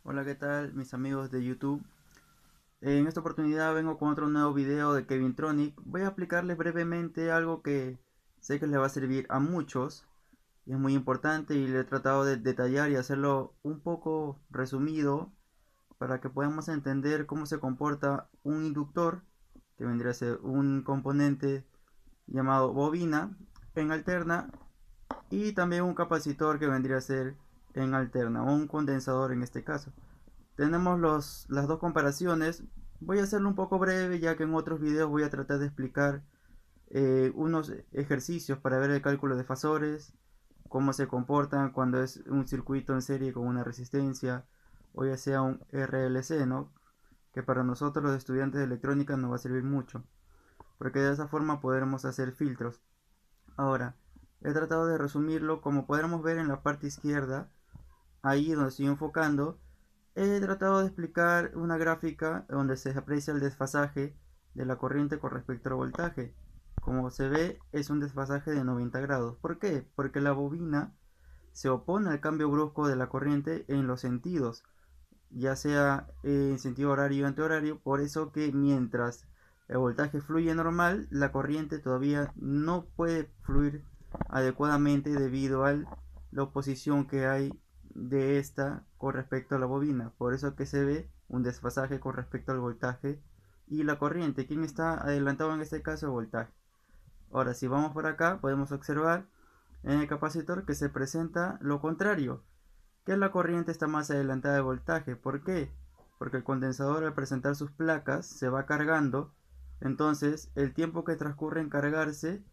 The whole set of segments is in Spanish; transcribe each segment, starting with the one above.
Hola, ¿qué tal mis amigos de YouTube? En esta oportunidad vengo con otro nuevo video de Kevin Tronic. Voy a explicarles brevemente algo que sé que les va a servir a muchos y es muy importante, y le he tratado de detallar y hacerlo un poco resumido para que podamos entender cómo se comporta un inductor, que vendría a ser un componente llamado bobina en alterna, y también un capacitor que vendría a ser en alterna, o un condensador en este caso. Tenemos las dos comparaciones. Voy a hacerlo un poco breve, ya que en otros videos voy a tratar de explicar unos ejercicios para ver el cálculo de fasores, cómo se comportan cuando es un circuito en serie con una resistencia, o ya sea un RLC, ¿no? Que para nosotros los estudiantes de electrónica nos va a servir mucho, porque de esa forma podremos hacer filtros. Ahora, he tratado de resumirlo. Como podremos ver en la parte izquierda, ahí donde estoy enfocando, he tratado de explicar una gráfica donde se aprecia el desfasaje de la corriente con respecto al voltaje. Como se ve, es un desfasaje de 90 grados. ¿Por qué? Porque la bobina se opone al cambio brusco de la corriente en los sentidos, ya sea en sentido horario o antihorario. Por eso que mientras el voltaje fluye normal, la corriente todavía no puede fluir adecuadamente debido a la oposición que hay de esta con respecto a la bobina. Por eso que se ve un desfasaje con respecto al voltaje y la corriente. ¿Quién está adelantado en este caso? El voltaje. Ahora, si vamos por acá, podemos observar en el capacitor que se presenta lo contrario, que la corriente está más adelantada del voltaje. ¿Por qué? Porque el condensador, al presentar sus placas, se va cargando. Entonces el tiempo que transcurre en cargarse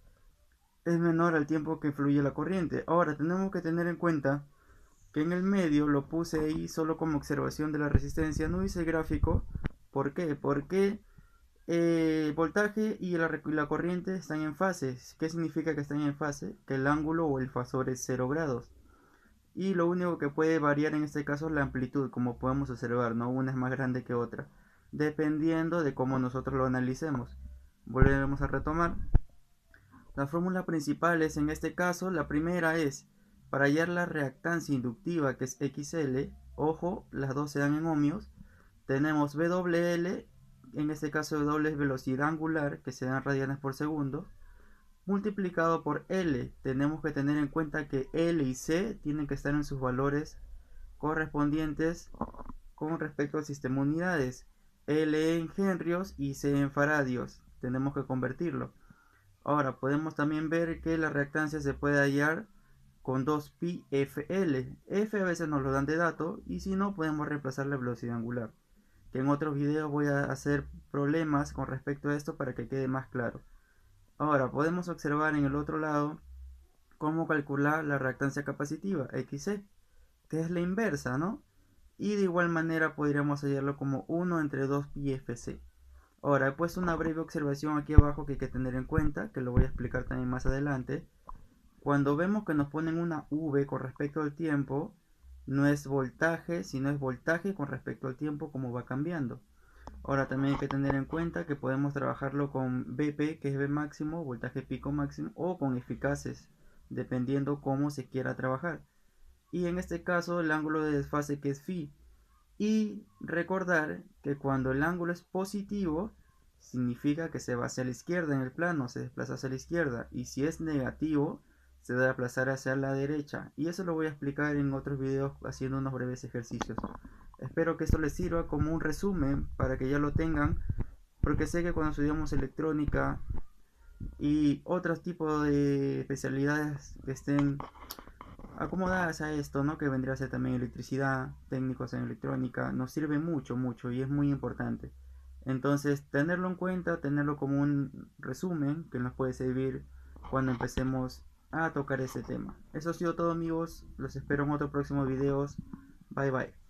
es menor al tiempo que fluye la corriente. Ahora tenemos que tener en cuenta que en el medio lo puse ahí solo como observación de la resistencia, no hice gráfico. ¿Por qué? Porque el voltaje y la corriente están en fase. ¿Qué significa que están en fase? Que el ángulo o el fasor es 0 grados. Y lo único que puede variar en este caso es la amplitud, como podemos observar, ¿no? Una es más grande que otra, dependiendo de cómo nosotros lo analicemos. Volvemos a retomar. Las fórmulas principales en este caso, la primera es, para hallar la reactancia inductiva, que es XL, ojo, las dos se dan en ohmios, tenemos WL, en este caso W es velocidad angular, que se dan en radianes por segundo, multiplicado por L. Tenemos que tener en cuenta que L y C tienen que estar en sus valores correspondientes con respecto al sistema de unidades. L en henrios y C en faradios. Tenemos que convertirlo. Ahora podemos también ver que la reactancia se puede hallar con 2pi FL. F a veces nos lo dan de dato, y si no, podemos reemplazar la velocidad angular, que en otros videos voy a hacer problemas con respecto a esto para que quede más claro. Ahora podemos observar en el otro lado cómo calcular la reactancia capacitiva, XC, que es la inversa, ¿no? Y de igual manera podríamos hallarlo como 1 entre 2 pi FC. Ahora he puesto una breve observación aquí abajo que hay que tener en cuenta, que lo voy a explicar también más adelante. Cuando vemos que nos ponen una V con respecto al tiempo, no es voltaje, sino es voltaje con respecto al tiempo, como va cambiando. Ahora también hay que tener en cuenta que podemos trabajarlo con BP, que es V máximo, voltaje pico máximo, o con eficaces, dependiendo cómo se quiera trabajar. Y en este caso el ángulo de desfase, que es phi. Y recordar que cuando el ángulo es positivo, significa que se va hacia la izquierda en el plano, se desplaza hacia la izquierda. Y si es negativo, se debe aplazar hacia la derecha. Y eso lo voy a explicar en otros videos haciendo unos breves ejercicios. Espero que esto les sirva como un resumen para que ya lo tengan, porque sé que cuando estudiamos electrónica y otros tipos de especialidades que estén acomodadas a esto, ¿no? Que vendría a ser también electricidad, técnicos en electrónica, nos sirve mucho, mucho, y es muy importante. Entonces, tenerlo en cuenta, tenerlo como un resumen que nos puede servir cuando empecemos a tocar este tema. Eso ha sido todo, amigos. Los espero en otros próximos videos. Bye bye.